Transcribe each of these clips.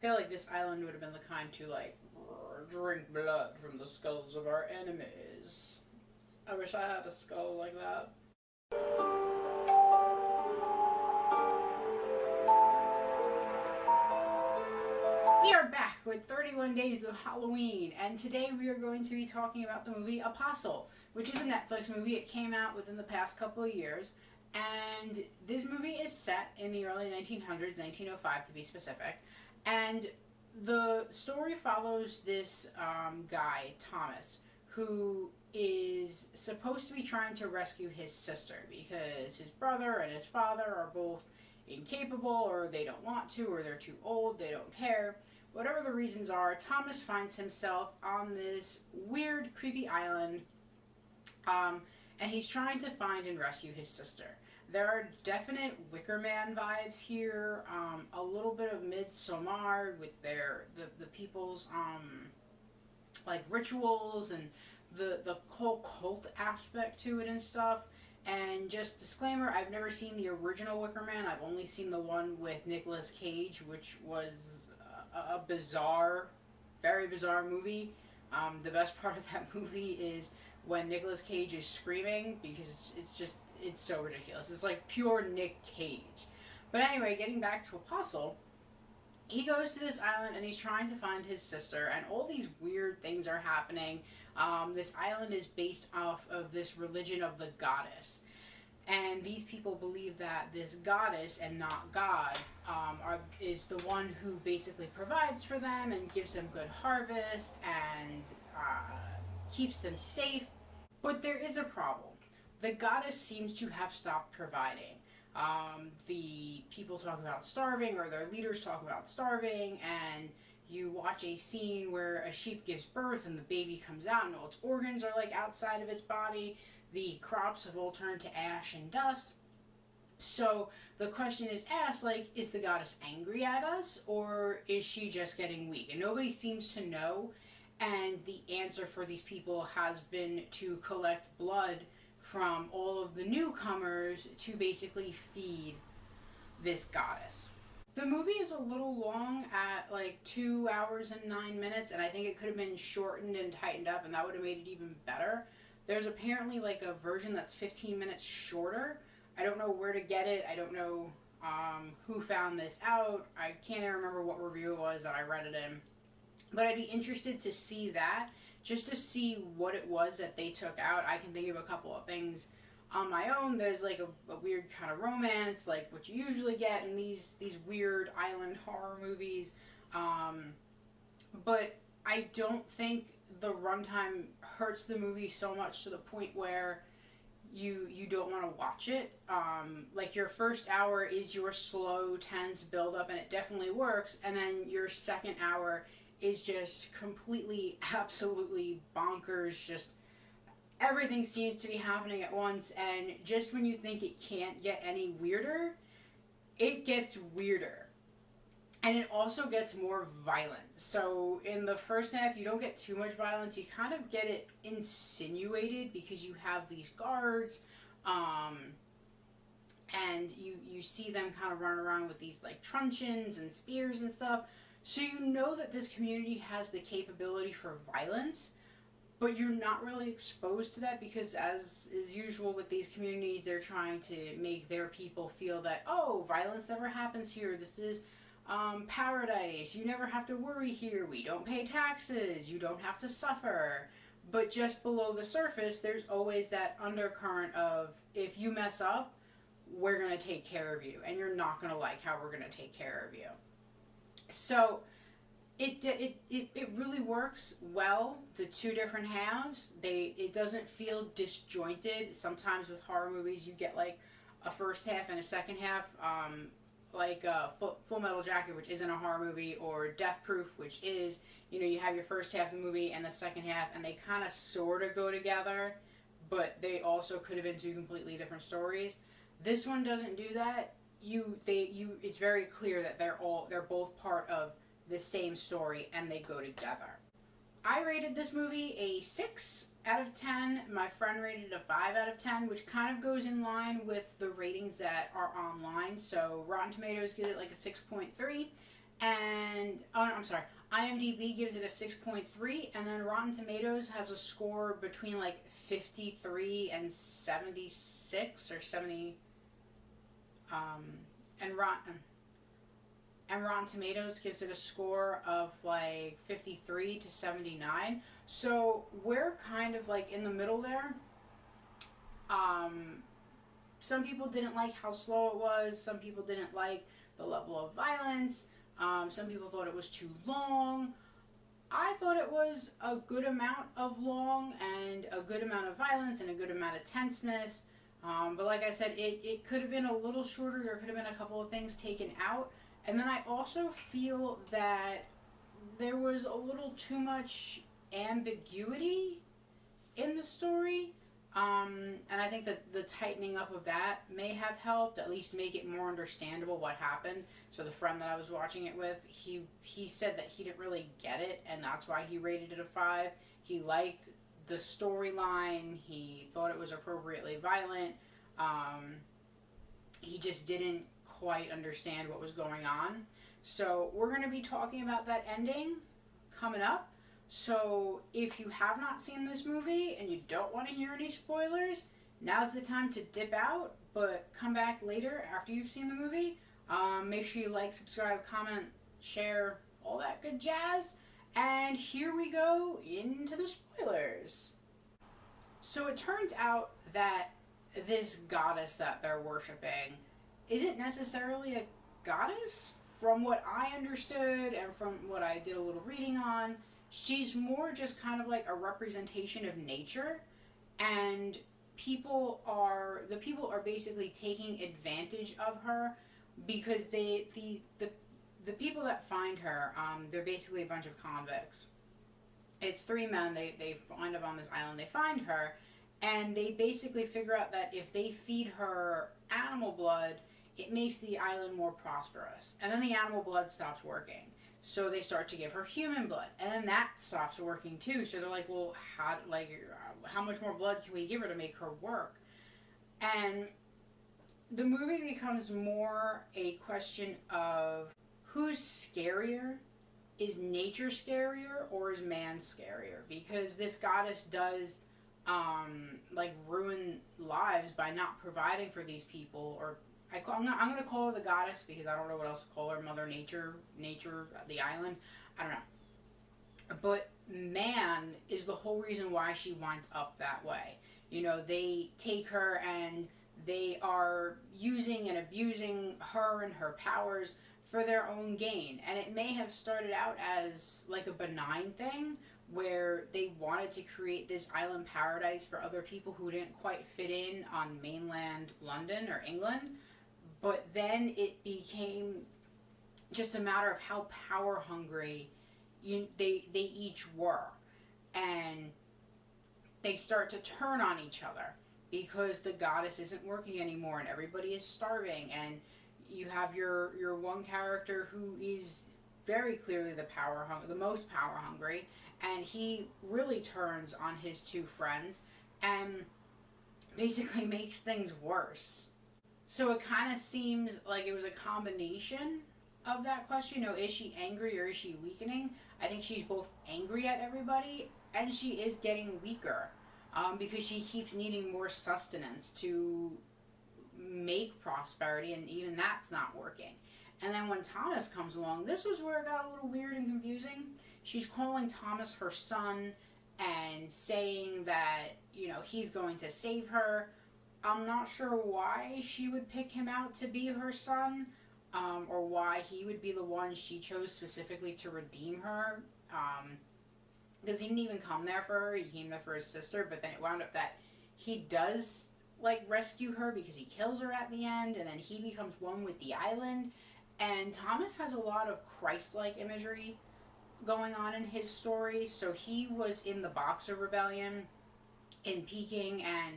I feel like this island would have been the kind to, like, drink blood from the skulls of our enemies. I wish I had a skull like that. We are back with 31 Days of Halloween, and today we are going to be talking about the movie Apostle, which is a Netflix movie. It came out within the past couple of years, and this movie is set in the early 1900s, 1905 to be specific, and the story follows this guy, Thomas, who is supposed to be trying to rescue his sister because his brother and his father are both incapable, or they don't want to, or they're too old, they don't care. Whatever the reasons are, Thomas finds himself on this weird, creepy island, and he's trying to find and rescue his sister. There are definite Wicker Man vibes here, a little bit of Midsommar with the people's like rituals and the whole cult aspect to it and stuff. And just disclaimer, I've never seen the original Wicker Man. I've only seen the one with Nicolas Cage, which was a bizarre, very bizarre movie. The best part of that movie is when Nicolas Cage is screaming, because it's so ridiculous. It's like pure Nick Cage. But anyway, getting back to Apostle, he goes to this island and he's trying to find his sister, and all these weird things are happening. This island is based off of this religion of the goddess. And these people believe that this goddess, and not God, is the one who basically provides for them and gives them good harvest and keeps them safe. But there is a problem. The goddess seems to have stopped providing. The people talk about starving, or their leaders talk about starving, and you watch a scene where a sheep gives birth and the baby comes out and all its organs are like outside of its body. The crops have all turned to ash and dust. So the question is asked, like, is the goddess angry at us, or is she just getting weak? And nobody seems to know. And the answer for these people has been to collect blood from all of the newcomers to basically feed this goddess. The movie is a little long at like 2 hours and 9 minutes, and I think it could have been shortened and tightened up, and that would have made it even better. There's apparently like a version that's 15 minutes shorter. I don't know where to get it. I don't know who found this out. I can't even remember what review it was that I read it in. But I'd be interested to see that, just to see what it was that they took out. I can think of a couple of things on my own. There's like a weird kind of romance, like what you usually get in these weird island horror movies. But I don't think the runtime hurts the movie so much to the point where you don't want to watch it. Like your first hour is your slow, tense build up, and it definitely works. And then your second hour is just completely, absolutely bonkers. Just everything seems to be happening at once, and just when you think it can't get any weirder, it gets weirder. And it also gets more violent. So in the first half, you don't get too much violence. You kind of get it insinuated because you have these guards, and you see them kind of running around with these like truncheons and spears and stuff. So you know that this community has the capability for violence, but you're not really exposed to that because, as is usual with these communities, they're trying to make their people feel that, oh, violence never happens here. This is paradise. You never have to worry here. We don't pay taxes. You don't have to suffer. But just below the surface, there's always that undercurrent of, if you mess up, we're going to take care of you, and you're not going to like how we're going to take care of you. So it really works well, the two different halves. It doesn't feel disjointed. Sometimes with horror movies you get like a first half and a second half, like Full Metal Jacket, which isn't a horror movie, or Death Proof, which is, you have your first half of the movie and the second half, and they kind of sort of go together, but they also could have been two completely different stories. This one doesn't do that. It's very clear that they're both part of the same story, and they go together. I rated this movie a 6 out of 10. My friend rated it a 5 out of 10, which kind of goes in line with the ratings that are online. So Rotten Tomatoes gives it like a 6.3, and sorry, IMDb gives it a 6.3, and then Rotten Tomatoes has a score between like 53 and 76 or 70. And Rotten Tomatoes gives it a score of like 53 to 79. So we're kind of like in the middle there. Some people didn't like how slow it was. Some people didn't like the level of violence. Some people thought it was too long. I thought it was a good amount of long and a good amount of violence and a good amount of tenseness. But like I said, it could have been a little shorter. There could have been a couple of things taken out. And then I also feel that there was a little too much ambiguity in the story. And I think that the tightening up of that may have helped, at least make it more understandable what happened. So the friend that I was watching it with, he said that he didn't really get it, and that's why he rated it a 5. He liked the storyline. He thought it was appropriately violent. He just didn't quite understand what was going on. So we're going to be talking about that ending coming up. So if you have not seen this movie and you don't want to hear any spoilers, now's the time to dip out, but come back later after you've seen the movie. Make sure you like, subscribe, comment, share, all that good jazz. And here we go into the spoilers. So it turns out that this goddess that they're worshiping isn't necessarily a goddess. From what I understood and from what I did a little reading on, she's more just kind of like a representation of nature, and the people are basically taking advantage of her because the people that find her, they're basically a bunch of convicts. It's 3 men. They wind up on this island. They find her, and they basically figure out that if they feed her animal blood, it makes the island more prosperous. And then the animal blood stops working. So they start to give her human blood, and then that stops working too. So they're like, well, how much more blood can we give her to make her work? And the movie becomes more a question of who's scarier. Is nature scarier or is man scarier? Because this goddess does ruin lives by not providing for these people. Or I'm going to call her the goddess because I don't know what else to call her. Mother Nature, the island. I don't know. But man is the whole reason why she winds up that way. You know, they take her and they are using and abusing her and her powers for their own gain. And it may have started out as like a benign thing where they wanted to create this island paradise for other people who didn't quite fit in on mainland London or England. But then it became just a matter of how power hungry they each were. And they start to turn on each other because the goddess isn't working anymore and everybody is starving. And you have your one character who is very clearly the most power hungry, and he really turns on his 2 friends and basically makes things worse. So it kind of seems like it was a combination of that question. You know, is she angry or is she weakening? I think she's both angry at everybody and she is getting weaker because she keeps needing more sustenance to make prosperity, and even that's not working. And then when Thomas comes along, this was where it got a little weird and confusing. She's calling Thomas her son and saying that, you know, he's going to save her. I'm not sure why she would pick him out to be her son, or why he would be the one she chose specifically to redeem her. Because he didn't even come there for her, he came there for his sister, but then it wound up that he does rescue her because he kills her at the end, and then he becomes one with the island. And Thomas has a lot of Christ-like imagery going on in his story. So he was in the Boxer Rebellion in Peking, and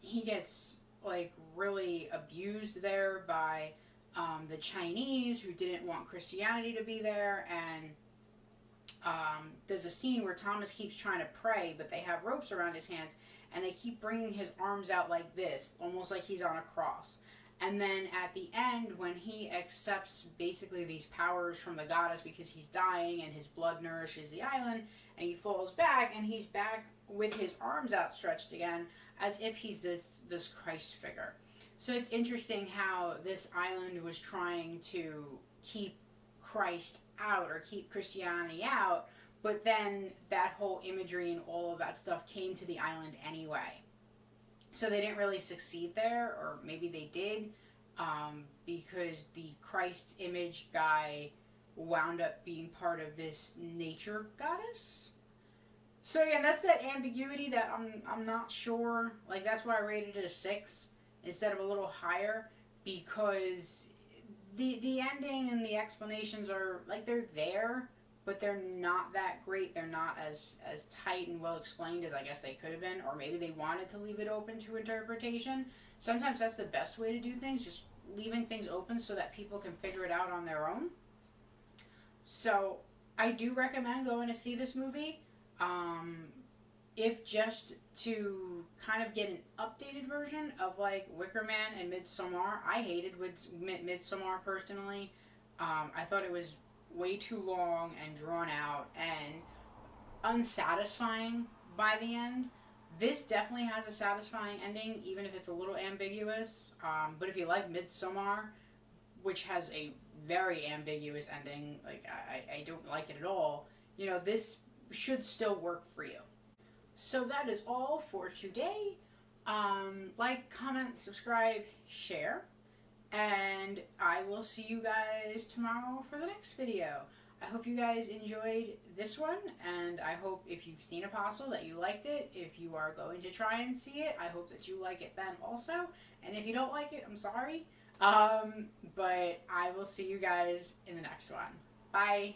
he gets really abused there by the Chinese who didn't want Christianity to be there. And there's a scene where Thomas keeps trying to pray, but they have ropes around his hands, and they keep bringing his arms out like this, almost like he's on a cross. And then at the end, when he accepts basically these powers from the goddess because he's dying and his blood nourishes the island, and he falls back and he's back with his arms outstretched again as if he's this Christ figure. So it's interesting how this island was trying to keep Christ out or keep Christianity out, but then that whole imagery and all of that stuff came to the island anyway. So they didn't really succeed there, or maybe they did, because the Christ image guy wound up being part of this nature goddess. So again, that's that ambiguity that I'm not sure. Like, that's why I rated it a 6 instead of a little higher, because the ending and the explanations are like, they're there, but they're not that great. They're not as tight and well explained as I guess they could have been, or maybe they wanted to leave it open to interpretation. Sometimes that's the best way to do things, just leaving things open so that people can figure it out on their own. So I do recommend going to see this movie, if just to kind of get an updated version of like Wicker Man and Midsommar. I hated Midsommar personally. I thought it was way too long and drawn out and unsatisfying by the end. This definitely has a satisfying ending, even if it's a little ambiguous. But if you like Midsommar, which has a very ambiguous ending, like I don't like it at all, you know, this should still work for you. So that is all for today. Like, comment, subscribe, share. And I will see you guys tomorrow for the next video. I hope you guys enjoyed this one, and I hope if you've seen Apostle that you liked it. If you are going to try and see it, I hope that you like it then also. And if you don't like it, I'm sorry. But I will see you guys in the next one. Bye.